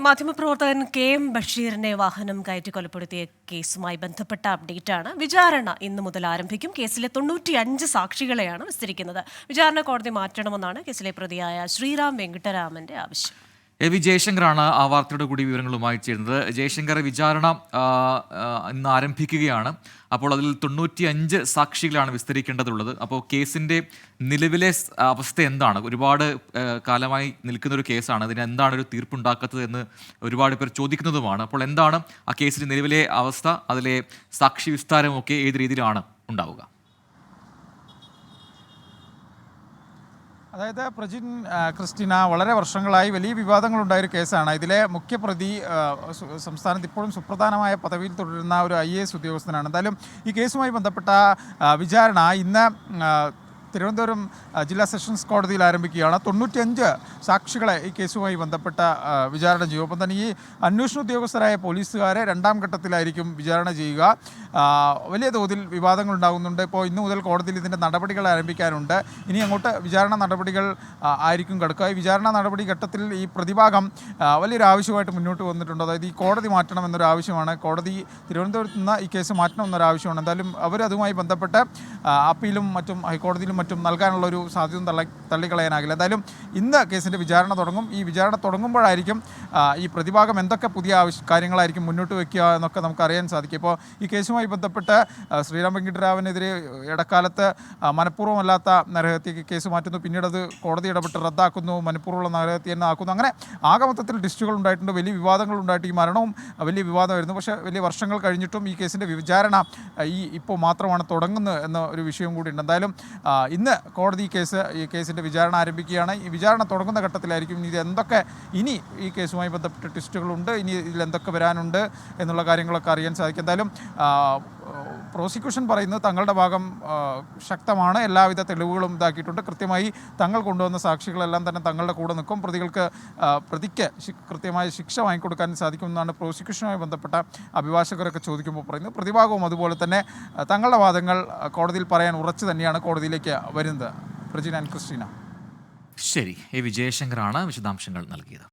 മാധ്യമപ്രവർത്തകൻ KM ബഷീറിനെ വാഹനം കയറ്റി കൊലപ്പെടുത്തിയ കേസുമായി ബന്ധപ്പെട്ട അപ്ഡേറ്റാണ്. വിചാരണ ഇന്നു മുതൽ ആരംഭിക്കും. കേസിലെ 95 സാക്ഷികളെയാണ് വിസ്തരിക്കുന്നത്. വിചാരണ കോടതി മാറ്റണമെന്നാണ് കേസിലെ പ്രതിയായ ശ്രീറാം വെങ്കിട്ടരാമന്റെ ആവശ്യം. വി ജയശങ്കറാണ് ആ വാർത്തയുടെ കൂടി വിവരങ്ങളുമായി ചേരുന്നത്. ജയശങ്കർ, വിചാരണ ഇന്ന് ആരംഭിക്കുകയാണ്. അപ്പോൾ അതിൽ 95 സാക്ഷികളാണ് വിസ്തരിക്കേണ്ടതുള്ളത്. അപ്പോൾ കേസിൻ്റെ നിലവിലെ അവസ്ഥ എന്താണ്? ഒരുപാട് കാലമായി നിൽക്കുന്ന ഒരു കേസാണ്. അതിന് എന്താണ് ഒരു തീർപ്പുണ്ടാക്കാത്തത് എന്ന് ഒരുപാട് പേർ ചോദിക്കുന്നതുമാണ്. അപ്പോൾ എന്താണ് ആ കേസിൻ്റെ നിലവിലെ അവസ്ഥ? അതിലെ സാക്ഷി വിസ്താരമൊക്കെ ഏത് രീതിയിലാണ് ഉണ്ടാവുക? അതായത് പ്രജിൻ ക്രിസ്റ്റീന വളരെ വർഷങ്ങളായി വലിയ വിവാദങ്ങളുണ്ടായൊരു കേസാണ്. ഇതിലെ മുഖ്യപ്രതി സംസ്ഥാനത്ത് ഇപ്പോഴും സുപ്രധാനമായ പദവിയിൽ തുടരുന്ന ഒരു IAS ഉദ്യോഗസ്ഥനാണ്. എന്തായാലും ഈ കേസുമായി ബന്ധപ്പെട്ട വിചാരണ ഇന്ന് തിരുവനന്തപുരം ജില്ലാ സെഷൻസ് കോടതിയിൽ ആരംഭിക്കുകയാണ്. 95 സാക്ഷികളെ ഈ കേസുമായി ബന്ധപ്പെട്ട വിചാരണ ചെയ്യും. ഒപ്പം തന്നെ ഈ അന്വേഷണ ഉദ്യോഗസ്ഥരായ പോലീസുകാരെ രണ്ടാം ഘട്ടത്തിലായിരിക്കും വിചാരണ ചെയ്യുക. വലിയ തോതിൽ വിവാദങ്ങൾ ഉണ്ടാകുന്നുണ്ട്. ഇപ്പോൾ ഇന്നു മുതൽ കോടതിയിൽ ഇതിൻ്റെ നടപടികൾ ആരംഭിക്കാനുണ്ട്. ഇനി അങ്ങോട്ട് വിചാരണ നടപടികൾ ആയിരിക്കും കിടക്കുക. ഈ വിചാരണ നടപടി ഘട്ടത്തിൽ ഈ പ്രതിഭാഗം വലിയൊരു ആവശ്യമായിട്ട് മുന്നോട്ട് വന്നിട്ടുണ്ട്. അതായത് ഈ കോടതി മാറ്റണം എന്നൊരു ആവശ്യമാണ്. കോടതി തിരുവനന്തപുരത്ത് നിന്ന് ഈ കേസ് മാറ്റണം എന്നൊരു ആവശ്യമാണ്. എന്തായാലും അവരതുമായി ബന്ധപ്പെട്ട് അപ്പീലും മറ്റും ഹൈക്കോടതിയിലും മറ്റും നൽകാനുള്ളൊരു സാധ്യത തള്ളിക്കളയാനാകില്ല. എന്തായാലും ഇന്ന് കേസിൻ്റെ വിചാരണ തുടങ്ങും. ഈ വിചാരണ തുടങ്ങുമ്പോഴായിരിക്കും ഈ പ്രതിഭാഗം എന്തൊക്കെ പുതിയ കാര്യങ്ങളായിരിക്കും മുന്നോട്ട് വയ്ക്കുക എന്നൊക്കെ നമുക്ക് അറിയാൻ സാധിക്കും. ഇപ്പോൾ ഈ കേസുമായി ബന്ധപ്പെട്ട് ശ്രീറാം വെങ്കിട്ടരാമനെതിരെ ഇടക്കാലത്ത് മനഃപൂർവ്വമല്ലാത്ത നരഹത്യക്ക് കേസ് മാറ്റുന്നു. പിന്നീട് അത് കോടതി ഇടപെട്ട് റദ്ദാക്കുന്നു. മനഃപൂർവ്വമുള്ള നരഹത്യ തന്നെ ആക്കുന്നു. അങ്ങനെ ആകമൊത്തത്തിൽ ഡിസ്റ്റുകൾ ഉണ്ടായിട്ടുണ്ട്. വലിയ വിവാദങ്ങൾ ഉണ്ടായിട്ട് ഈ മരണവും വലിയ വിവാദമായിരുന്നു. പക്ഷേ വലിയ വർഷങ്ങൾ കഴിഞ്ഞിട്ടും ഈ കേസിൻ്റെ വിചാരണ ഇപ്പോൾ മാത്രമാണ് തുടങ്ങുന്നത് എന്ന ഒരു വിഷയം കൂടിയുണ്ട്. എന്തായാലും ഇന്ന് കോടതി ഈ കേസിൻ്റെ വിചാരണ ആരംഭിക്കുകയാണ്. ഈ വിചാരണ തുടങ്ങുന്ന ഘട്ടത്തിലായിരിക്കും ഇനി ഈ കേസുമായി ബന്ധപ്പെട്ട ട്വിസ്റ്റുകളുണ്ട്, ഇനി ഇതിൽ എന്തൊക്കെ വരാനുണ്ട് എന്നുള്ള കാര്യങ്ങളൊക്കെ അറിയാൻ സാധിക്കും. എന്തായാലും പ്രോസിക്യൂഷൻ പറയുന്നത് തങ്ങളുടെ ഭാഗം ശക്തമാണ്, എല്ലാവിധ തെളിവുകളും ഇതാക്കിയിട്ടുണ്ട്. കൃത്യമായി തങ്ങൾ കൊണ്ടുവന്ന സാക്ഷികളെല്ലാം തന്നെ തങ്ങളുടെ കൂടെ നിൽക്കും. പ്രതിക്ക് കൃത്യമായ ശിക്ഷ വാങ്ങിക്കൊടുക്കാൻ സാധിക്കുമെന്നാണ് പ്രോസിക്യൂഷനുമായി ബന്ധപ്പെട്ട അഭിഭാഷകരൊക്കെ ചോദിക്കുമ്പോൾ പറയുന്നത്. പ്രതിഭാഗവും അതുപോലെ തന്നെ തങ്ങളുടെ വാദങ്ങൾ കോടതിയിൽ പറയാൻ ഉറച്ചു തന്നെയാണ് കോടതിയിലേക്ക് വരുന്നത്. Prajin and Christina. ശരി, വി ജയശങ്കറാണ് വിശദാംശങ്ങൾ നൽകിയത്.